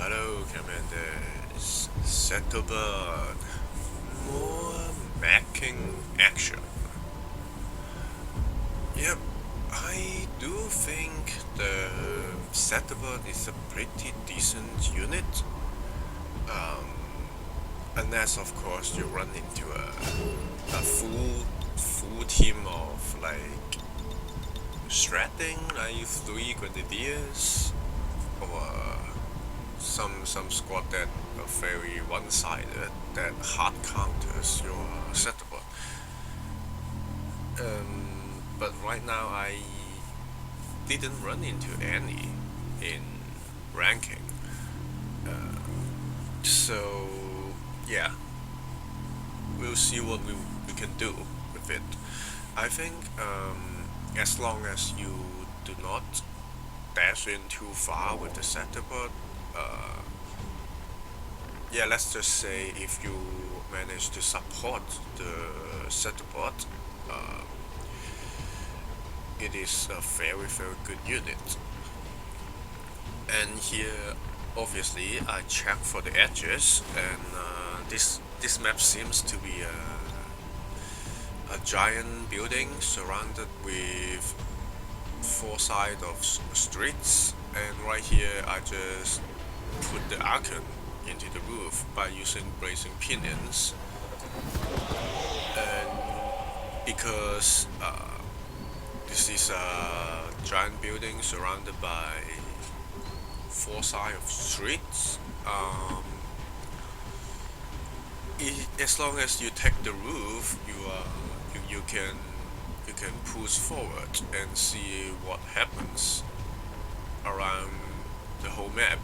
Hello, Commanders. Settlement. More macking action. Yep, I do think the Settlement is a pretty decent unit. Unless, of course, you run into a full team of like shredding, like three grenadiers, or some squad that are very one-sided that hard counters your setup. But right now I didn't run into any in ranking. So yeah, we'll see what we can do with it. I think as long as you do not dash in too far with the Centipede, yeah, let's just say if you manage to support the Centipede, uh, it is a very good unit. And here, obviously, I check for the edges, and this map seems to be a giant building surrounded with four sides of streets, and right here I just put the Archon into the roof by using bracing pinions, and because this is a giant building surrounded by four sides of streets, as long as you take the roof, you can push forward and see what happens around the whole map.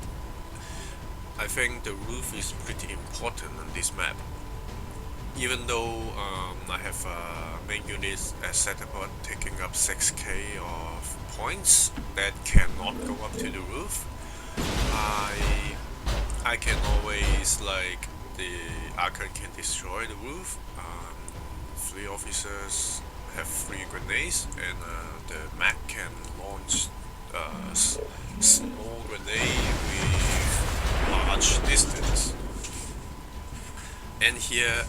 I think the roof is pretty important on this map. Even though I have main units as Setapod taking up 6k of points that cannot go up to the roof, I I can always like the Archon can destroy the roof. Three officers have three grenades, and the mech can launch small grenade with large distance. And here,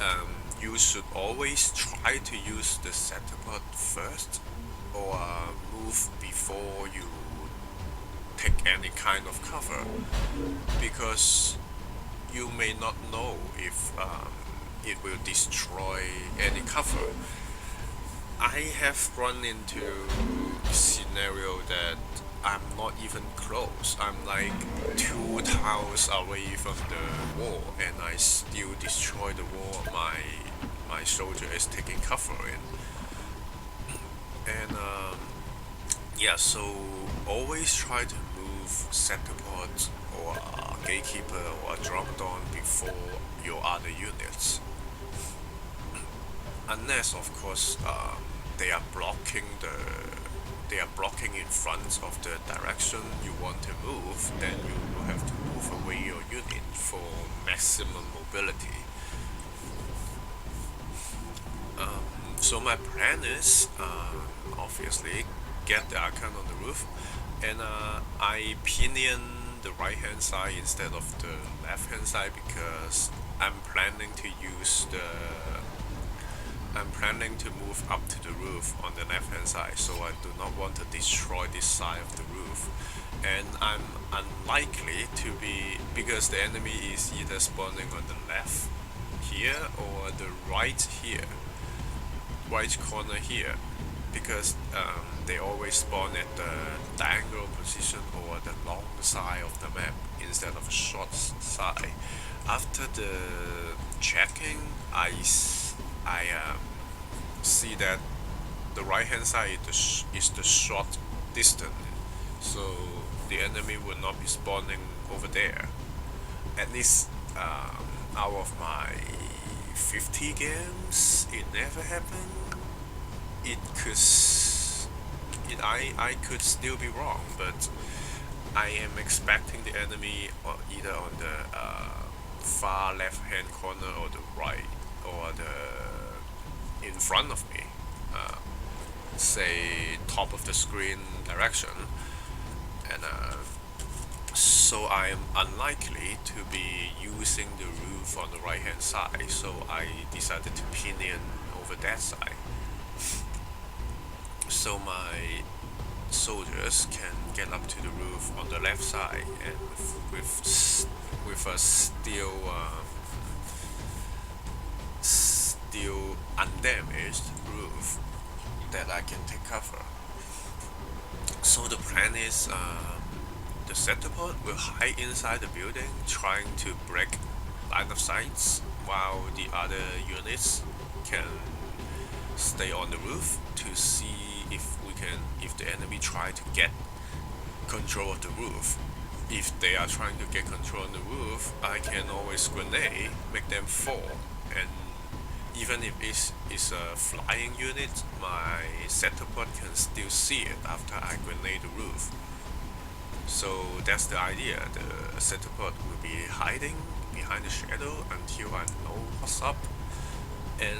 you should always try to use the Centipede first, or move before you take any kind of cover, because you may not know if it will destroy any cover. I have run into a scenario that I'm not even close. I'm like 2 towers away from the wall, and I still destroy the wall my soldier is taking cover in. And yeah, so always try to move centerport or gatekeeper or drum down before your other units, unless of course they are blocking in front of the direction you want to move. Then you will have to move away your unit for maximum mobility. So my plan is obviously get the Archon on the roof, and I pinion the right hand side instead of the left hand side because I'm planning to move up to the roof on the left hand side, so I do not want to destroy this side of the roof. And I'm unlikely to be, because the enemy is either spawning on the left here or the right here, right corner here, because they always spawn at the diagonal position or the long side of the map instead of a short side. After the checking, I see that the right hand side is the short distance, so the enemy will not be spawning over there. At least out of my 50 games, it never happened. I could still be wrong, but I am expecting the enemy either on the far left hand corner or the right or the in front of me, say top of the screen direction, and So I am unlikely to be using the roof on the right hand side, so I decided to pinion over that side. So my soldiers can get up to the roof on the left side, and with a still undamaged roof that I can take cover. So the plan is the Centipede will hide inside the building, trying to break line of sights, while the other units can stay on the roof to see if the enemy try to get control of the roof. If they are trying to get control of the roof, I can always grenade, make them fall, and even if it's a flying unit, my Centipede can still see it after I grenade the roof. So that's the idea. The Centipede will be hiding behind the shadow until I know what's up, and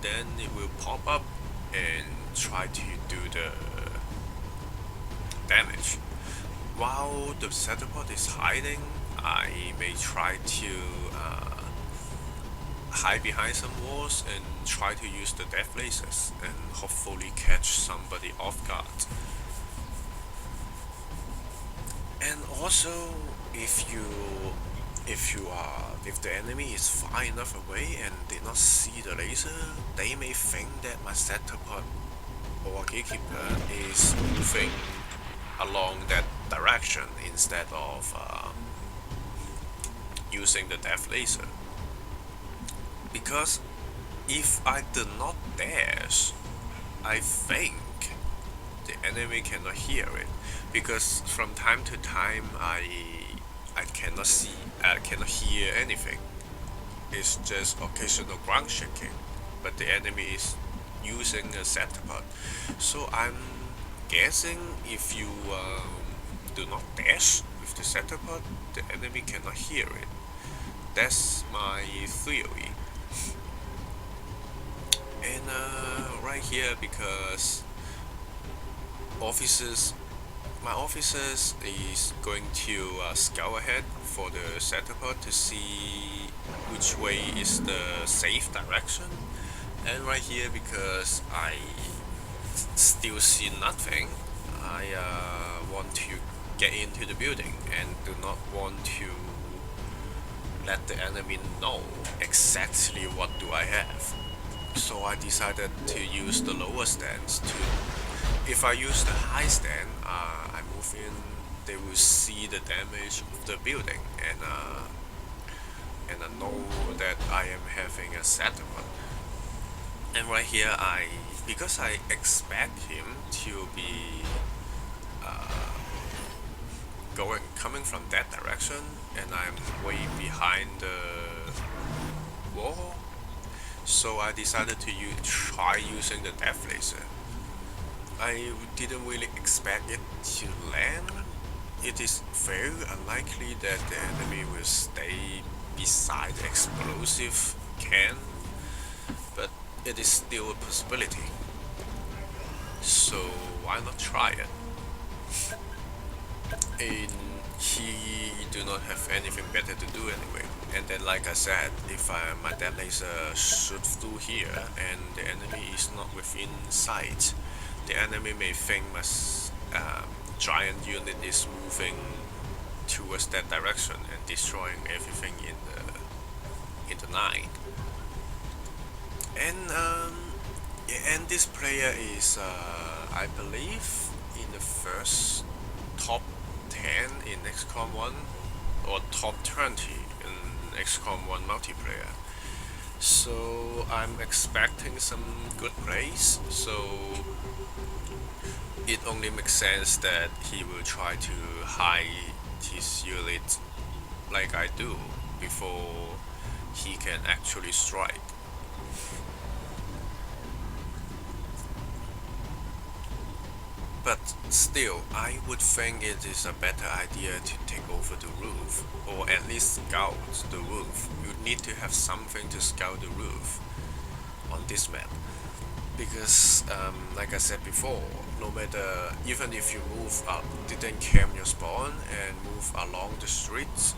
then it will pop up and try to do the damage. While the Centipede is hiding, I may try to hide behind some walls and try to use the death lasers and hopefully catch somebody off guard. And also, if the enemy is far enough away and did not see the laser, they may think that my Centipede or gatekeeper is moving along that direction instead of using the death laser. Because if I do not dash, I think the enemy cannot hear it. Because from time to time I cannot hear anything. It's just occasional ground shaking, but the enemy is using a Centipede. So I'm guessing if you do not dash with the Centipede, the enemy cannot hear it. That's my theory. And right here, because my officers is going to scout ahead for the Centipede to see which way is the safe direction. And right here, because I still see nothing, I want to get into the building and do not want to let the enemy know exactly what do I have. So I decided to use the lower stands to. If I use the high stand, I move in, they will see the damage of the building, and I know that I am having a settlement. And right here, because I expect him to be coming from that direction, and I'm way behind the wall, so I decided to try using the death laser. I didn't really expect it to land. It is very unlikely that the enemy will stay beside the explosive can, but it is still a possibility. So why not try it? And he do not have anything better to do anyway. And then, like I said, if my death laser shoot through here and the enemy is not within sight, the enemy may think my giant unit is moving towards that direction and destroying everything in the night. And and this player is I believe in the first top 10 in Xcom 1 or top 20 in Xcom 1 multiplayer. So I'm expecting some good plays. So it only makes sense that he will try to hide his unit like I do before he can actually strike. But still, I would think it is a better idea to take over the roof, or at least scout the roof. You need to have something to scout the roof on this map. because like I said before, no matter even if you move up, didn't camp your spawn and move along the streets,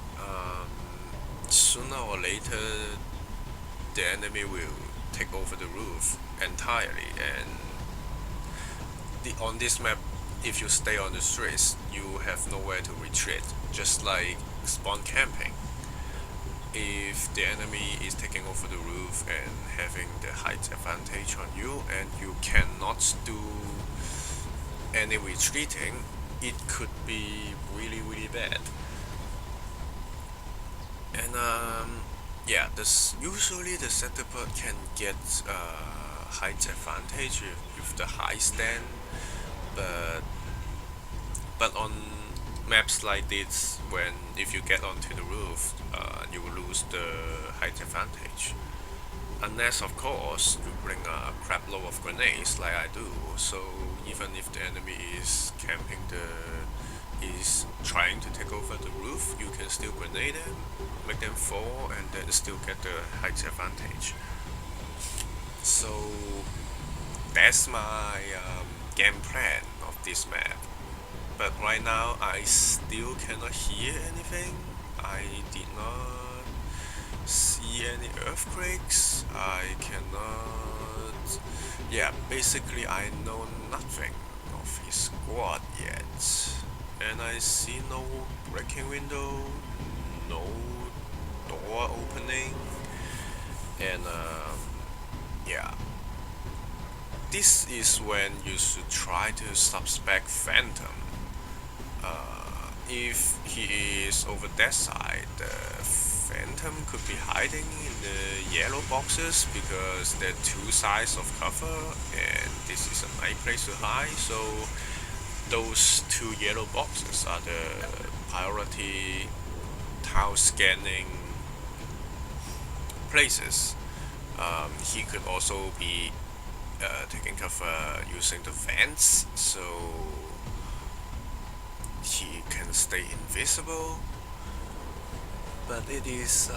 sooner or later the enemy will take over the roof entirely. And on this map, if you stay on the streets, you have nowhere to retreat, just like spawn camping. If the enemy is taking over the roof and having the height advantage on you, and you cannot do any retreating, it could be really bad. And yeah, this usually the setup can get height advantage with the high stand, but on maps like this, when if you get onto the roof, you will lose the height advantage. Unless, of course, you bring a crap load of grenades like I do. So even if the enemy is camping is trying to take over the roof, you can still grenade them, make them fall, and then still get the height advantage. So that's my game plan of this map. But right now I still cannot hear anything. I did not see any earthquakes. I cannot. Yeah, basically I know nothing of his squad yet. And I see no breaking window, no door opening, and yeah. This is when you should try to suspect Phantom. If he is over that side, the Phantom could be hiding in the yellow boxes because there are two sides of cover and this is a nice place to hide. So those two yellow boxes are the priority tile scanning places. He could also be taking cover using the vents, so he can stay invisible. But it is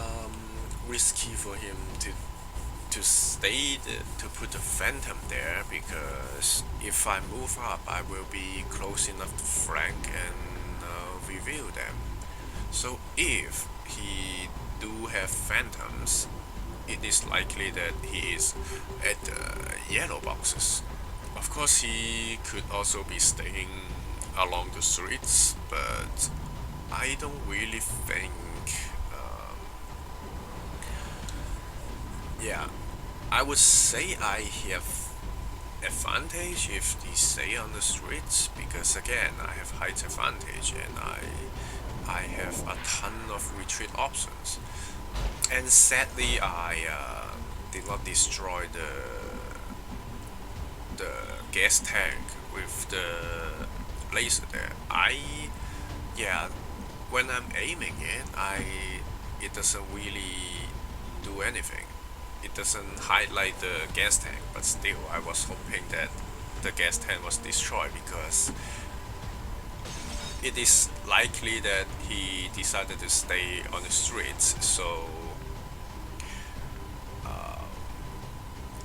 risky for him to stay to put the Phantom there, because if I move up, I will be close enough to flank and reveal them. So if he do have Phantoms, it is likely that he is at the yellow boxes. Of course, he could also be staying along the streets, but I don't really think. Yeah, I would say I have advantage if they stay on the streets, because again I have height advantage and I have a ton of retreat options. And sadly, I did not destroy the gas tank with the laser there. Yeah, when I'm aiming it, it doesn't really do anything. It doesn't highlight the gas tank, but still, I was hoping that the gas tank was destroyed, because it is likely that he decided to stay on the streets. So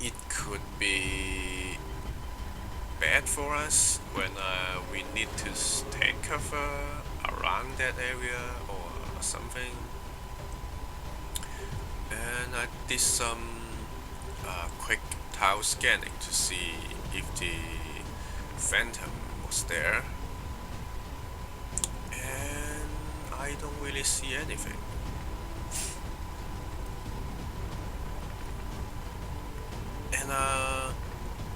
it could be bad for us when we need to take cover around that area or something. And I did some quick tile scanning to see if the Phantom was there, and I don't really see anything. And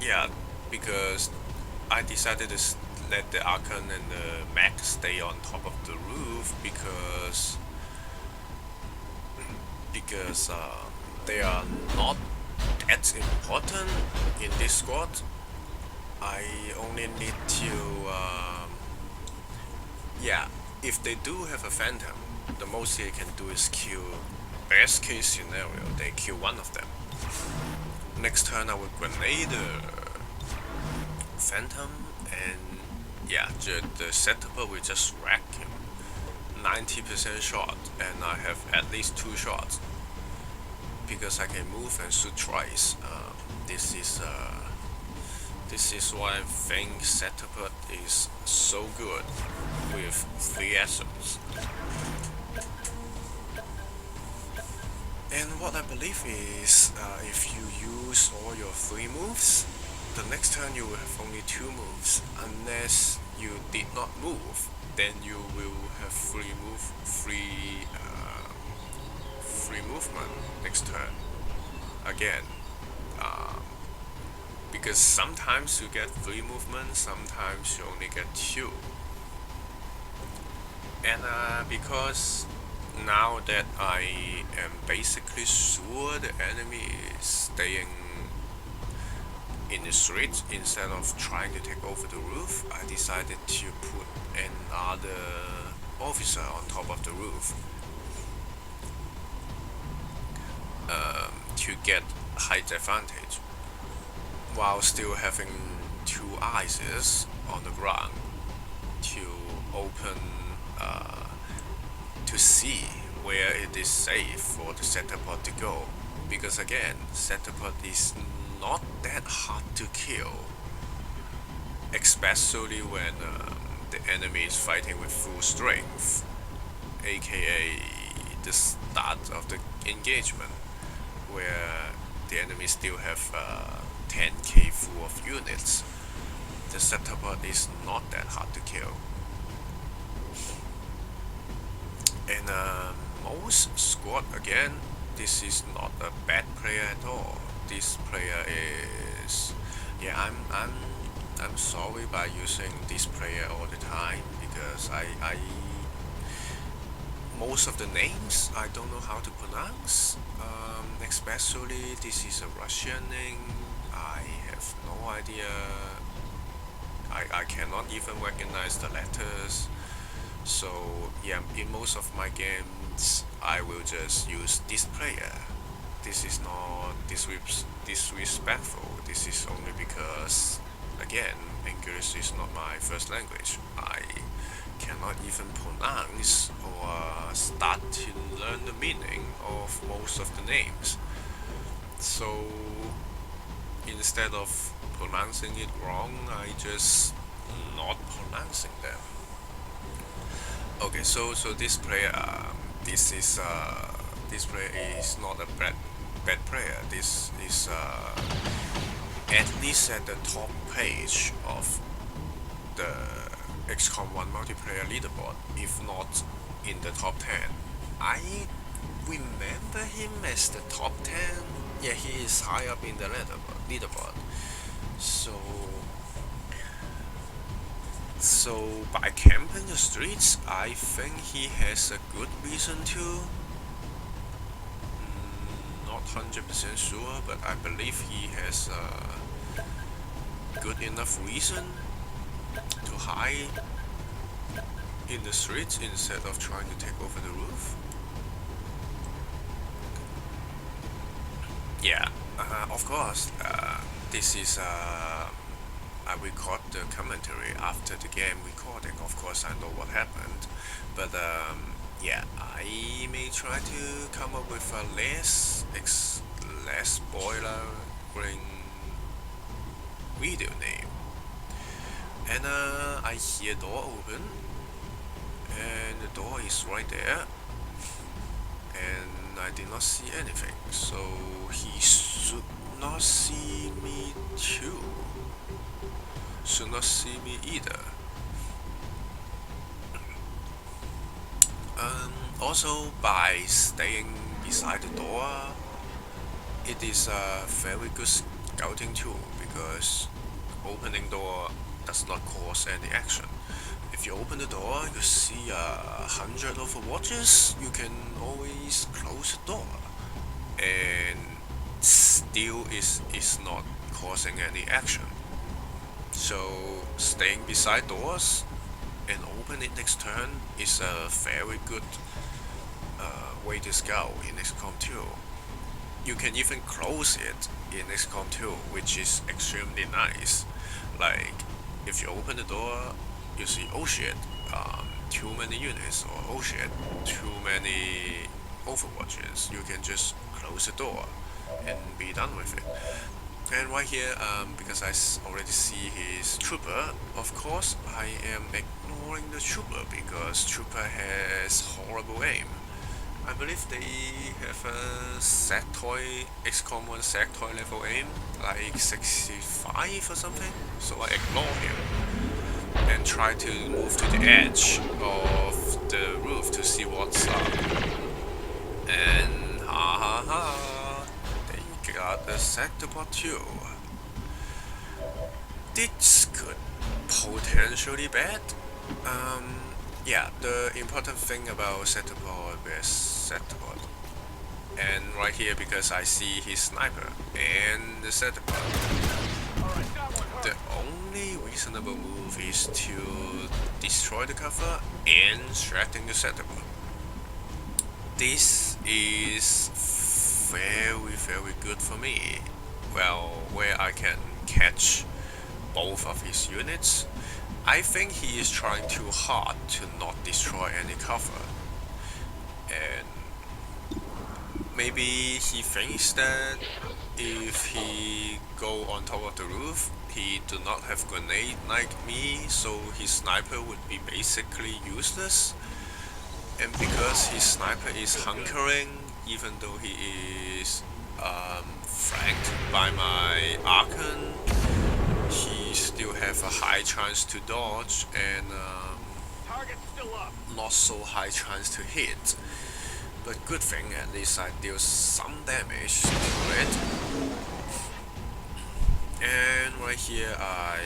yeah, because I decided to let the Archon and the Mech stay on top of the roof because they are not that important in this squad. I only need to yeah, if they do have a Phantom, the most they can do is kill. Best case scenario, they kill one of them. Next turn I will grenade the Phantom, and yeah, the setup will just rack him 90% shot, and I have at least 2 shots because I can move and shoot twice. This is This is why I think Setaput is so good with 3 essence. And what I believe is, if you use all your 3 moves, the next turn you will have only 2 moves. Unless you did not move, then you will have free movement next turn. Again, because sometimes you get 3 movement, sometimes you only get 2. And because now that I am basically sure the enemy is staying in the street instead of trying to take over the roof, I decided to put another officer on top of the roof to get height advantage while still having 2 ISIS on the ground to open to see where it is safe for the Setapod to go, because again, Setapod is not that hard to kill, especially when the enemy is fighting with full strength, aka the start of the engagement, where the enemy still have 10k full of units. The Setapod is not that hard to kill. And most squad, again, this is not a bad player at all. This player is, yeah, I'm sorry by using this player all the time, because I most of the names I don't know how to pronounce. Especially this is a Russian name. I have no idea. I cannot even recognize the letters. So yeah, in most of my games, I will just use this player. This is not disrespectful. This is only because, again, English is not my first language. I cannot even pronounce or start to learn the meaning of most of the names. So instead of pronouncing it wrong, I just not pronouncing them. Okay, so this player, this player is not a bad player. This is at least at the top page of the Xcom 1 multiplayer leaderboard, if not in the top 10. I remember him as the top 10. Yeah, he is high up in the leaderboard. So by camping the streets, I think he has a good reason to. Not 100% sure, but I believe he has a good enough reason to hide in the streets instead of trying to take over the roof. Yeah, of course, this is I record the commentary after the game recording. Of course, I know what happened, but yeah, I may try to come up with a less spoiler-ring video name. And I hear door open, and the door is right there, and I did not see anything, so he should not see me too. Should not see me either. Also, by staying beside the door, it is a very good scouting tool, because opening door does not cause any action. If you open the door, you see 100 overwatches, you can always close the door, and still is not causing any action. So staying beside doors and open it next turn is a very good way to scout in Xcom 2. You can even close it in Xcom 2, which is extremely nice. Like, if you open the door, you see, oh shit, too many units, or oh shit, too many overwatches. You can just close the door and be done with it. And right here, because already see his trooper, of course I am ignoring the trooper because trooper has horrible aim. I believe they have a sectoid, Xcom 1 sectoid level aim, like 65 or something, so I ignore him and try to move to the edge of the roof to see what's up. And ha ha ha, they got a sectopod too. This could potentially bad. Yeah, the important thing about sectopod is sectopod. And right here, because I see his sniper and the sectopod, the only reasonable move is to destroy the cover and threaten the sectopod. This is very good for me. Well, where I can catch both of his units. I think he is trying too hard to not destroy any cover. And maybe he thinks that if he go on top of the roof, he do not have grenade like me, so his sniper would be basically useless. And because his sniper is hunkering, even though he is flanked by my Archon, he still have a high chance to dodge and not so high chance to hit. But good thing, at least I deal some damage to it. And right here I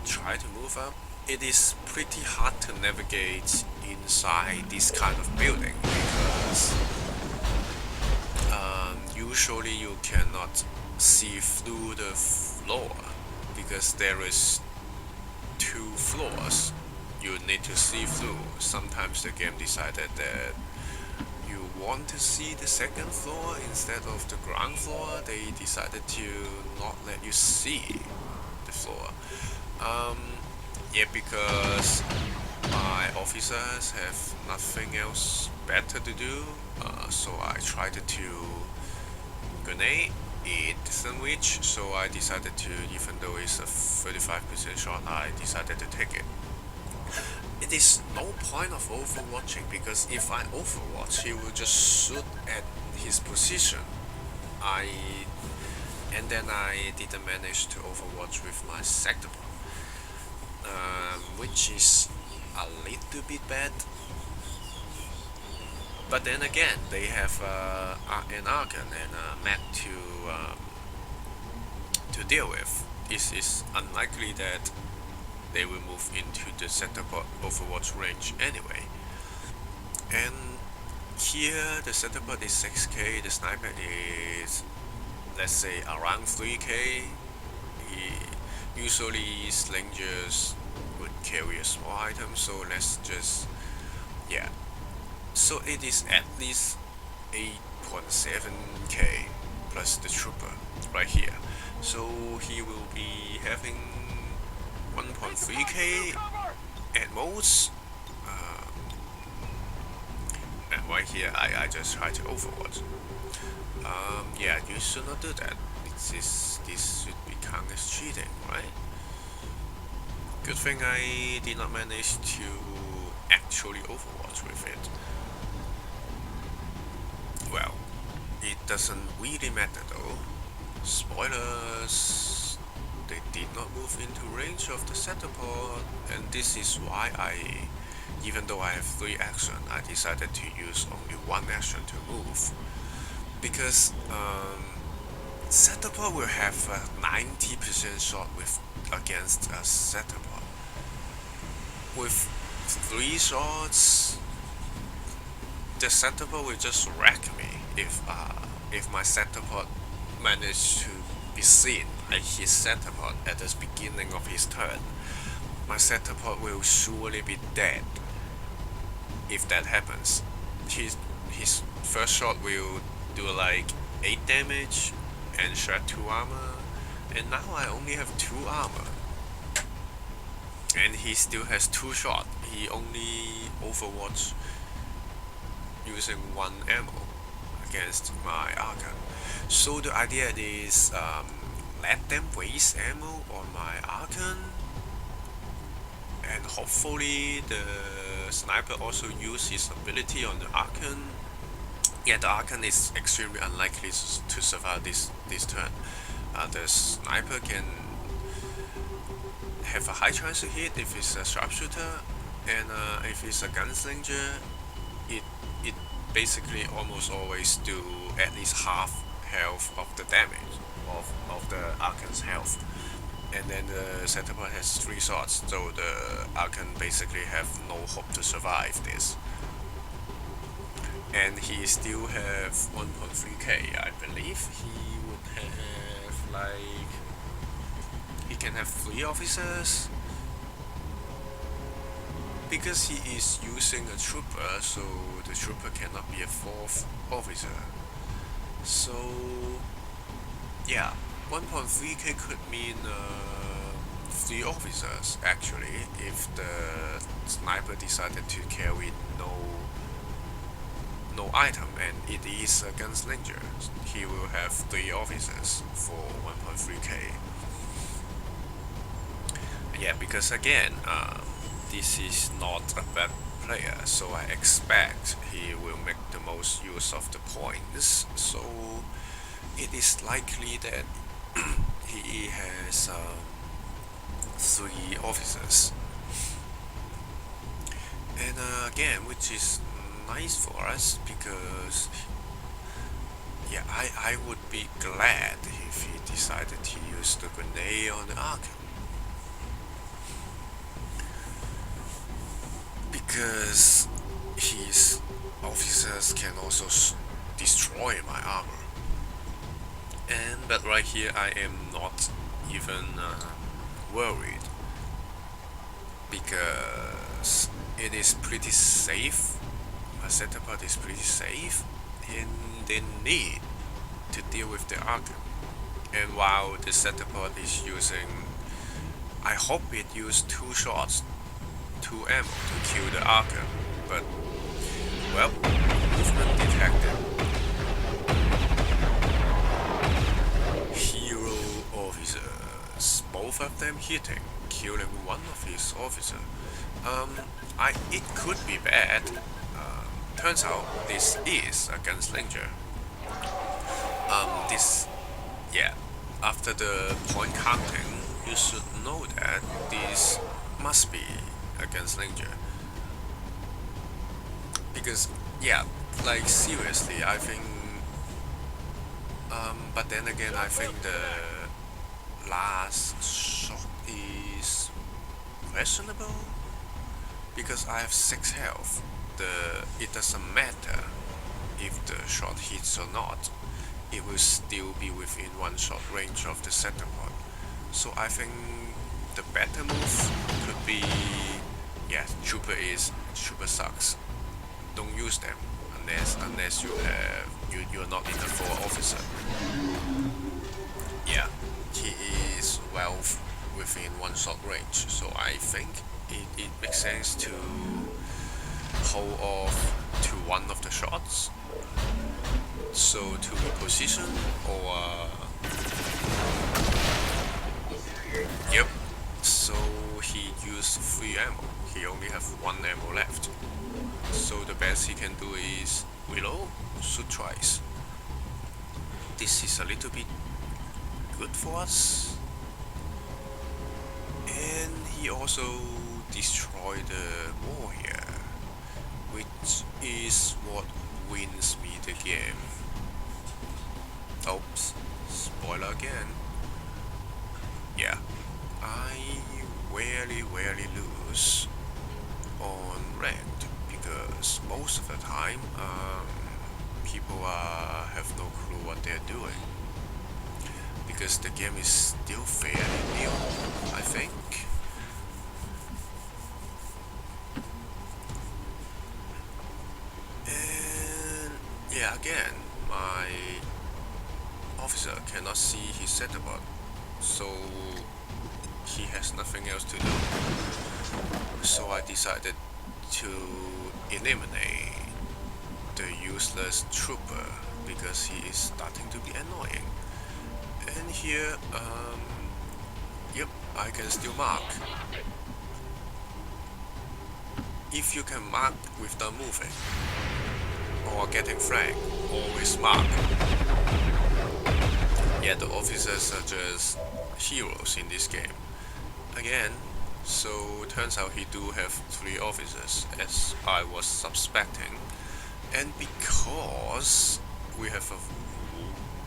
try to move up. It is pretty hard to navigate inside this kind of building because usually you cannot see through the floor because there is two floors you need to see through. Sometimes the game decided that you want to see the second floor instead of the ground floor. They decided to not let you see the floor. Yeah, because my officers have nothing else better to do, so I tried to grenade it doesn't reach, so I decided to, even though it's a 35% shot, I decided to take it. It is no point of overwatching because if I overwatch, he will just shoot at his position. And then I didn't manage to overwatch with my sector, which is a little bit bad. But then again, they have an Archon and a map to deal with. It is unlikely that they will move into the center Overwatch range anyway. And here the center is 6k, the sniper is, let's say, around 3k. Usually slingers would carry a small item, so let's just, yeah. So it is at least 8.7k plus the trooper right here. So he will be having 1.3k at most. And right here, I just try to overwatch. Yeah, you should not do that. This should be counted as cheating, right? Good thing I did not manage to actually overwatch with it. Well, it doesn't really matter though. Spoilers, they did not move into range of the Centipede, and this is why even though I have 3 action, I decided to use only 1 action to move. Because Centipede will have a 90% shot against a Centipede. With 3 shots, the Centipede will just wreck me if my Centipede managed to be seen by his Centipede at the beginning of his turn. My Centipede will surely be dead if that happens. His first shot will do like 8 damage and shred 2 armor, and now I only have 2 armor. And he still has 2 shots. He only overwatch using 1 ammo against my Archon. So the idea is let them waste ammo on my Archon, and hopefully the sniper also use his ability on the Archon. Yeah, the Archon is extremely unlikely to survive this turn. The sniper can have a high chance to hit if it's a sharpshooter, and if it's a gunslinger, it basically almost always do at least half health of the damage of the Archon's health. And then the Centipede has 3 shots, so the Archon basically have no hope to survive this. And he still have 1.3k, I believe. He would have like... he can have 3 officers. Because he is using a trooper, so the trooper cannot be a 4th officer. So yeah, 1.3k could mean 3 officers actually, if the sniper decided to carry no item and it is a gunslinger. He will have 3 officers for 1.3k. Yeah, because again, this is not a bad player, so I expect he will make the most use of the points. So it is likely that he has 3 officers. And again, which is nice for us, because yeah, I would be glad if he decided to use the grenade on the Archon. Because his officers can also destroy my armor. But right here I am not even worried, because it is pretty safe. My setup is pretty safe, and they need to deal with the Archon. And while the setup is using, I hope it used 2 shots, 2 ammo to kill the Archon, but well, movement detected. Hero officers, both of them hitting, killing one of his officers. It could be bad. Turns out this is a gunslinger. Yeah, after the point counting, you should know that this must be a gunslinger. Because, yeah, like seriously, I think, but then again, I think the last shot is questionable, because I have 6 health. It doesn't matter if the shot hits or not, it will still be within 1 shot range of the center point. So I think the better move could be, yeah, trooper sucks. Don't use them unless you're not in the 4 officer. Yeah, he is well within 1 shot range, so I think it makes sense to hold off to 1 of the shots, so to reposition or yep. So he used 3 ammo, he only have 1 ammo left, so the best he can do is reload, shoot twice. This is a little bit good for us, and he also destroyed the wall here, which is what wins me the game. Oops, spoiler again. Yeah, I rarely lose on ranked, because most of the time people have no clue what they're doing, because the game is still fairly new, I think. And yeah, again, my officer cannot see his setup, so he has nothing else to do. So I decided to eliminate the useless trooper, because he is starting to be annoying. And here, yep, I can still mark. If you can mark without moving or getting flagged, always mark. Yeah, the officers are just heroes in this game. Again, so turns out he do have 3 officers, as I was suspecting. And because we have a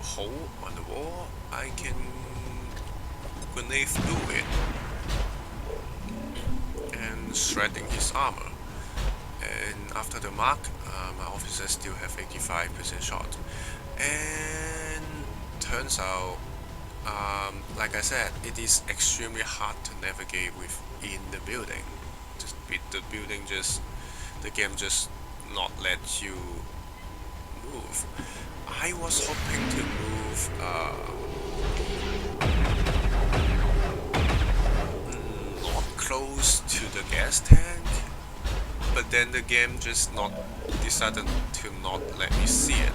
hole on the wall, I can grenade through it and shredding his armor. And after the mark, my officers still have 85% shot. And turns out, like I said, it is extremely hard to navigate within the building. The game just not let you move. I was hoping to move not close to the gas tank, but then the game just not decided to not let me see it.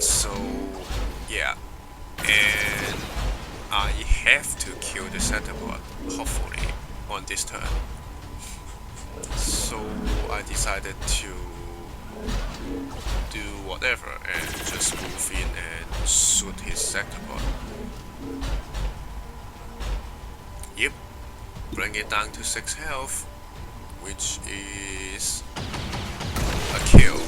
So yeah, and I have to kill the Centipede, hopefully, on this turn. So I decided to do whatever and just move in and shoot his Centipede. Yep, bring it down to 6 health, which is a kill.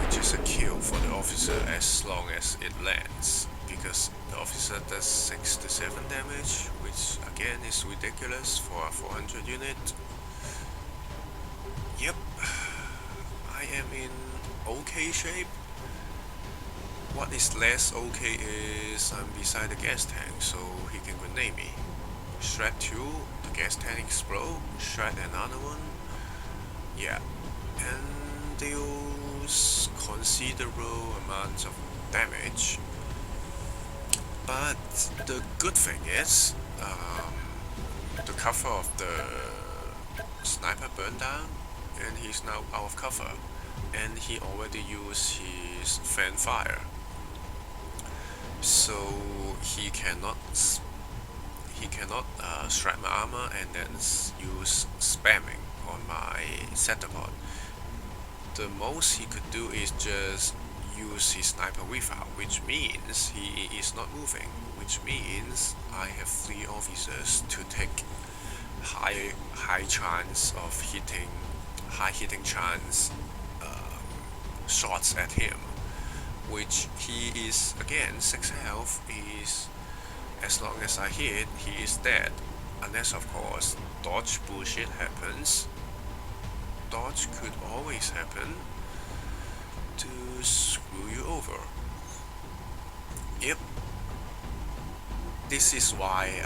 Which is a kill for the officer as long as it lands, because the officer does 6 to 7 damage, which again is ridiculous for a 400 unit. Yep, I am in okay shape. What is less okay is I'm beside the gas tank, so he can grenade me. Shred 2, the gas tank explode, shred another one. Yeah, and deals considerable amounts of damage. But the good thing is, the cover of the sniper burned down, and he's now out of cover, and he already used his fan fire, so he cannot strike my armor and then use spamming on my Centipede. The most he could do is just use his sniper without, which means he is not moving, which means I have 3 officers to take high chance of high hitting chance shots at him, which he is again 6 health. Is as long as I hit, he is dead, unless of course dodge bullshit happens. Dodge could always happen to screw you over. Yep, this is why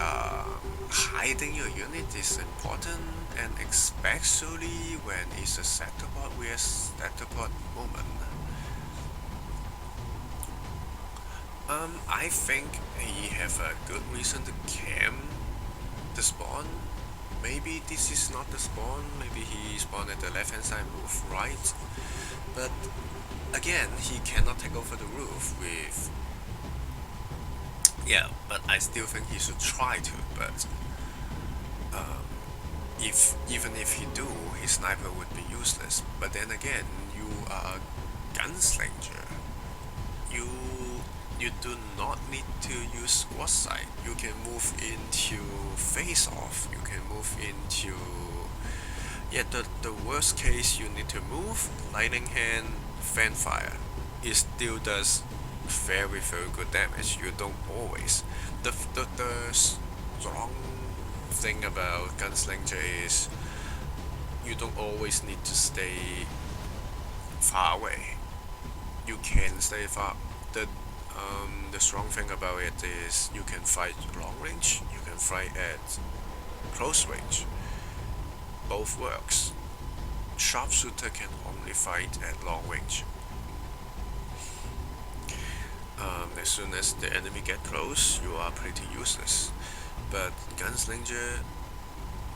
hiding your unit is important, and especially when it's a Centipede with Centipede moment. I think he have a good reason to camp the spawn. Maybe this is not the spawn, maybe he spawned at the left hand side, move right. But again, he cannot take over the roof with... Yeah, but I still think he should try to, but even if he do, his sniper would be useless. But then again, you are a gunslinger. You do not need to use squad sight. You can move into face off. You can move into... Yeah, the worst case you need to move, lightning hand, fan fire. It still does very good damage. You don't always... The strong thing about gunslinger is you don't always need to stay far away. You can stay far. The strong thing about it is you can fight long range, you can fight at close range. Both works. Sharpshooter can only fight at long range. As soon as the enemy get close, you are pretty useless. But gunslinger,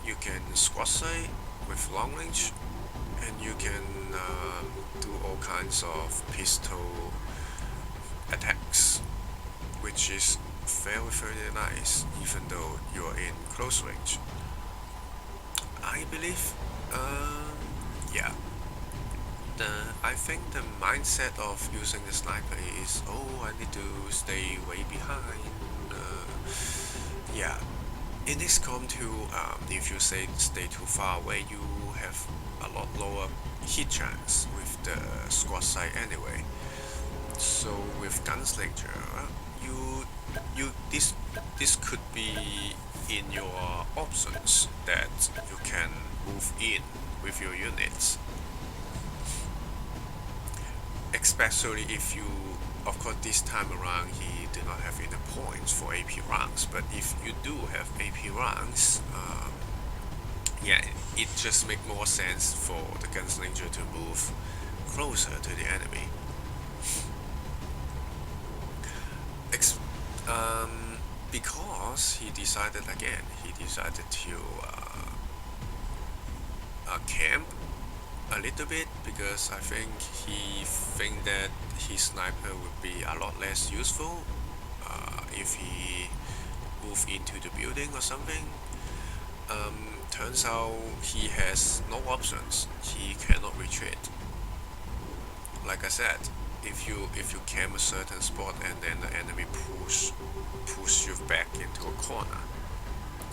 you can squad sight with long range, and and you can do all kinds of pistol attacks, which is very nice, even though you're in close range. I believe, yeah, I think the mindset of using the sniper is, oh, I need to stay way behind. Yeah, in Xcom 2, if you stay too far away, you have a lot lower hit chance with the squad sight anyway. So with Gunslinger, this could be in your options that you can move in with your units, especially if you, of course this time around he did not have any points for AP ranks, but if you do have AP ranks, yeah, it just makes more sense for the Gunslinger to move closer to the enemy. Because he decided to camp a little bit, because I think he think that his sniper would be a lot less useful if he move into the building or something. Turns out he has no options. He cannot retreat. Like I said, if you camp a certain spot and then the enemy push you back into a corner,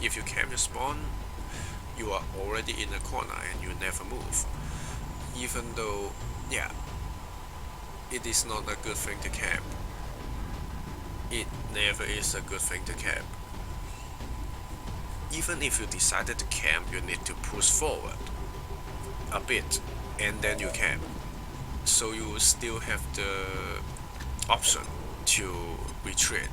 if you camp your spawn, you are already in a corner and you never move. Even though, yeah, it is not a good thing to camp. It never is a good thing to camp. Even if you decided to camp, you need to push forward a bit and then you camp. So you will still have the option to retreat.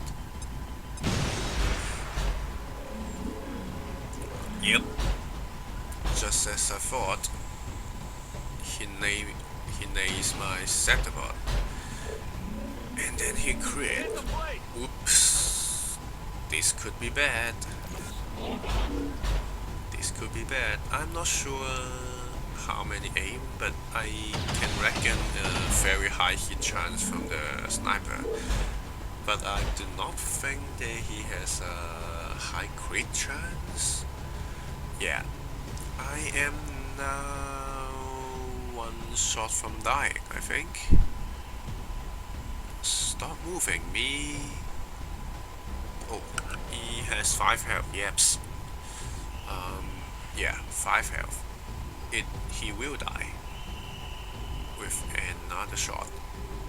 Yep. Just as I thought, he nails my Zetapod. And then he crit. Oops. This could be bad. This could be bad. I'm not sure how many aim, but I can reckon a very high hit chance from the sniper. But I do not think that he has a high crit chance. Yeah, I am now one shot from dying, I think. Stop moving me. Oh, he has 5 health, yeps. Yeah, 5 health. He will die with another shot,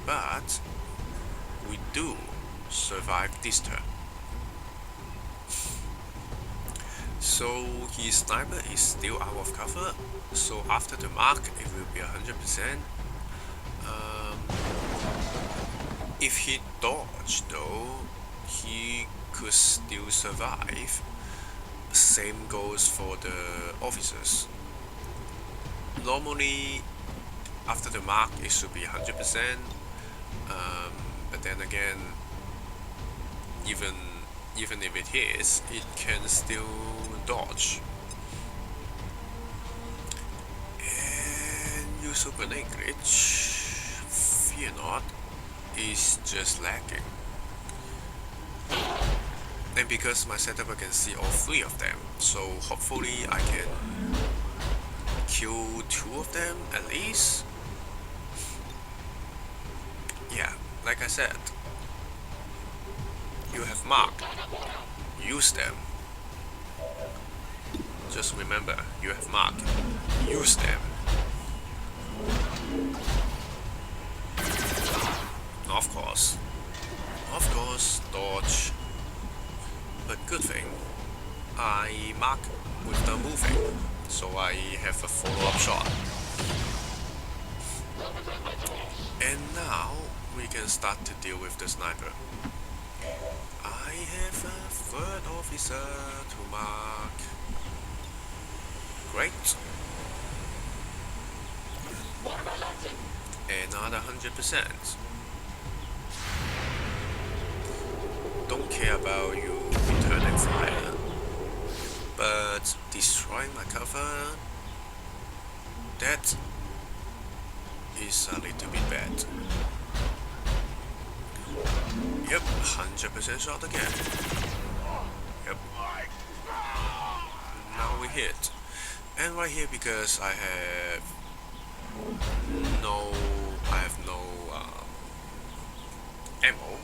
but we do survive this turn. So his sniper is still out of cover, so after the mark it will be 100%. If he dodged though, he could still survive. Same goes for the officers. Normally after the mark it should be 100%, but then again, even if it is, it can still dodge. And user grenade glitch, fear not, is just lagging. And because my setup can see all 3 of them, so hopefully I can kill 2 of them at least. Yeah, like I said, you have mark, use them. Just remember, you have mark, use them. Of course, dodge. But good thing, I mark with the moving, so I have a follow-up shot. And now we can start to deal with the sniper. I have a 3rd officer to mark. Great. Another 100%. Don't care about you returning fire, but destroying my cover, that is a little bit bad. Yep, 100% shot again. Yep. Now we hit. And right here, because no, I have no ammo,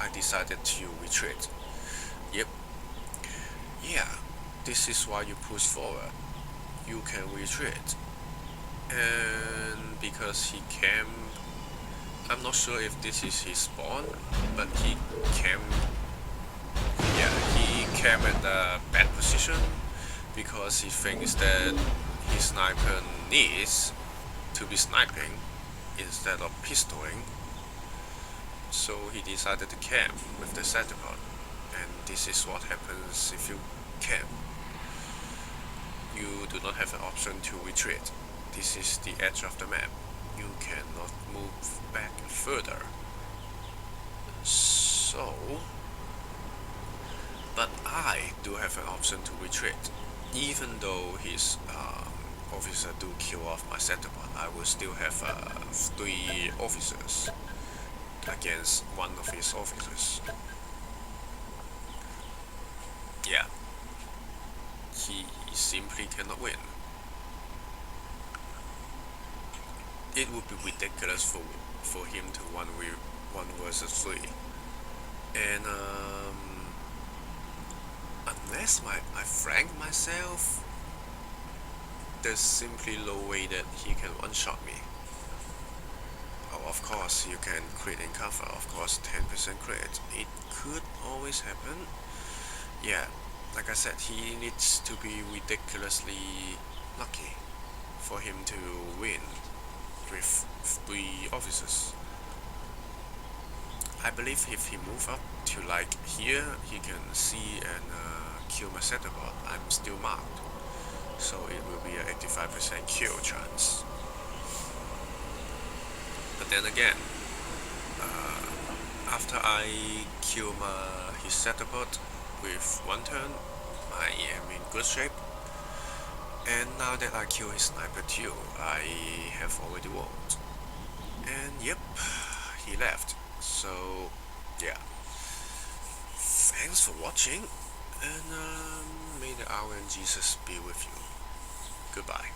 I decided to retreat. Yep. Yeah, this is why you push forward. You can retreat. And because he came, I'm not sure if this is his spawn, but he came, yeah, he came at a bad position because he thinks that his sniper needs to be sniping instead of pistoling. So he decided to camp with the Satipod, and this is what happens if you camp. You do not have an option to retreat. This is the edge of the map. You cannot move back further. So, but I do have an option to retreat. Even though his officer do kill off my Satipod, I will still have 3 officers against one of his officers. Yeah, he simply cannot win. It would be ridiculous for him to 1 versus 3. And unless I flank myself, there's simply no way that he can one-shot me. Oh, of course you can crit in cover, of course 10% crit. It could always happen. Yeah, like I said, he needs to be ridiculously lucky for him to win with 3 officers. I believe if he move up to like here, he can see and kill my Satipod. I'm still marked, so it will be an 85% kill chance. But then again, after I kill his Satipod with 1 turn, I am in good shape. And now that I kill his sniper too, I have already won. And yep, he left. So yeah, thanks for watching, and may the RNG Jesus be with you. Goodbye.